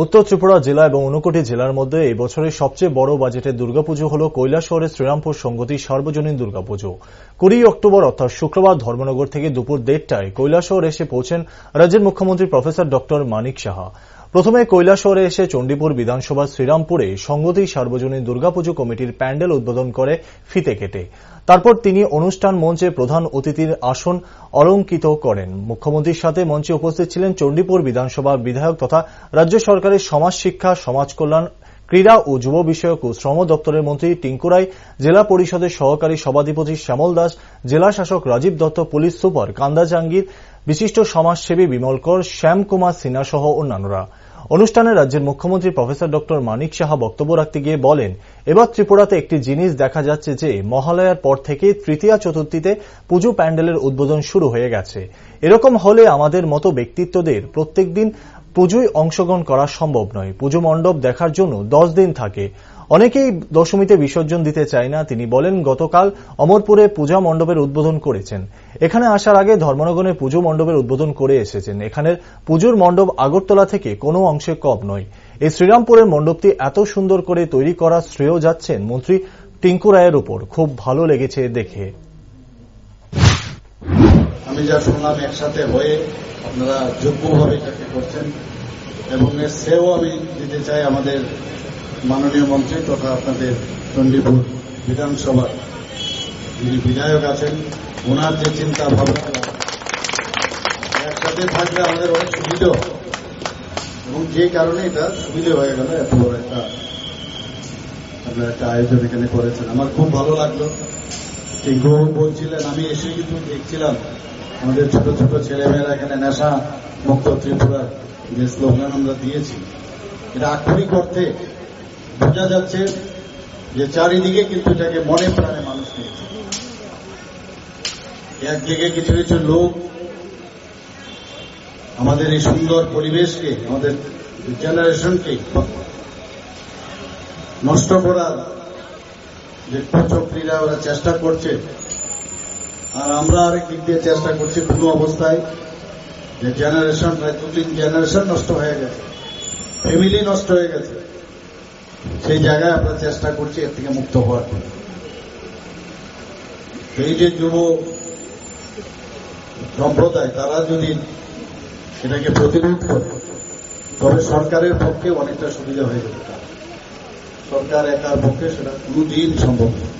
উত্তর ত্রিপুরা জেলা এবং ঊনকোটি জেলার মধ্যে এই বছরের সবচেয়ে বড় বাজেটের দুর্গাপুজো হল কৈলাসহরের শ্রীরামপুর সংগতি সার্বজনীন দুর্গাপুজো। 20 অক্টোবর অর্থাৎ শুক্রবার ধর্মনগর থেকে দুপুর 1:30টায় কৈলাসহর এসে পৌঁছেন রাজ্যের মুখ্যমন্ত্রী প্রফেসর ডক্টর মানিক সাহা। প্রথমে কৈলাসহরে এসে চণ্ডীপুর বিধানসভার শ্রীরামপুরে সংগতি সার্বজনীন দুর্গাপুজো কমিটির প্যান্ডেল উদ্বোধন করে ফিতে কেটে। তারপর তিনি অনুষ্ঠান মঞ্চে প্রধান অতিথির আসন অলঙ্কৃত করেন। মুখ্যমন্ত্রীর সাথে মঞ্চে উপস্থিত ছিলেন চণ্ডীপুর বিধানসভার বিধায়ক তথা রাজ্য সরকারের সমাজ শিক্ষা, সমাজ কল্যাণ, ক্রীড়া ও যুব বিষয়ক ও শ্রম দপ্তরের মন্ত্রী টিঙ্কু রায়, জেলা পরিষদের সহকারী সভাধিপতি শ্যামল দাস, জেলা শাসক রাজীব দত্ত, পুলিশ সুপার কান্দা জাহাঙ্গীর, বিশিষ্ট সমাজসেবী বিমল কর, শ্যাম কুমার সিনহা সহ অন্যান্যরা। অনুষ্ঠানে রাজ্যের মুখ্যমন্ত্রী প্রফেসর ডক্টর মানিক সাহা বক্তব্য রাখতে গিয়ে বলেন, এবার ত্রিপুরাতে একটি জিনিস দেখা যাচ্ছে যে মহালয়ার পর থেকে তৃতীয়া চতুর্থীতে পুজো প্যান্ডেলের উদ্বোধন শুরু হয়ে গেছে। এরকম হলে আমাদের মতো ব্যক্তিত্বদের প্রত্যেকদিন পুজোয় অংশগ্রহণ করা সম্ভব নয়। পুজো মণ্ডপ দেখার জন্য 10 দিন থাকে। অনেকেই দশমীতে বিসর্জন দিতে চায় না। তিনি বলেন, গতকাল অমরপুরে পূজা মণ্ডপের উদ্বোধন করেছেন। এখানে আসার আগে ধর্মনগরে পুজো মণ্ডপের উদ্বোধন করে এসেছেন। এখানের পুজোর মণ্ডপ আগরতলা থেকে কোনো অংশে কম নয়। এই শ্রীরামপুরের মণ্ডপটি এত সুন্দর করে তৈরি করার শ্রেয় যাচ্ছেন মন্ত্রী টিঙ্কু রায়ের উপর। খুব ভালো লেগেছে দেখে। আমি যা শুনলাম একসাথে হয়ে আপনারা যোগ্যভাবে চাকরি করছেন এবং এর শ্রেয় আমি দিতে চাই আমাদের মাননীয় মন্ত্রী তথা আপনাদের চণ্ডীপুর বিধানসভার যিনি বিধায়ক আছেন, ওনার যে চিন্তা ভাবনা একসাথে থাকলে আমাদের অনেক সুবিধা হয় এবং যে কারণে এটা সুবিধা হয়ে গেল। এত বড় আপনারা একটা আয়োজন এখানে করেছেন, আমার খুব ভালো লাগলো। টিঙ্কু বলছিলেন, আমি এসে কিন্তু দেখছিলাম আমাদের ছোট ছোট ছেলেমেয়েরা এখানে নেশা মুক্ত ত্রিপুরার যে স্লোগান আমরা দিয়েছি, এটা আক্ষরিক অর্থে বোঝা যাচ্ছে যে চারিদিকে কিন্তু এটাকে মনে প্রাণে মানুষ নিয়েছে। একদিকে কিছু কিছু লোক আমাদের এই সুন্দর পরিবেশকে, আমাদের জেনারেশনকে নষ্ট করার যে কুচক্রীরা ওরা চেষ্টা করছে, আর আমরা আরেক দিক দিয়ে চেষ্টা করছি কোনো অবস্থায় যে জেনারেশন, প্রায় 2-3 জেনারেশন নষ্ট হয়ে গেছে, ফ্যামিলি নষ্ট হয়ে গেছে। সেই জায়গায় আমরা চেষ্টা করছি এর থেকে মুক্ত হওয়ার জন্য। এই যে যুব সম্প্রদায়, তারা যদি এটাকে প্রতিরোধ করে তবে সরকারের পক্ষে অনেকটা সুবিধা হয়ে যাবে। সরকার একার পক্ষে সেটা কোনদিন সম্ভব নয়।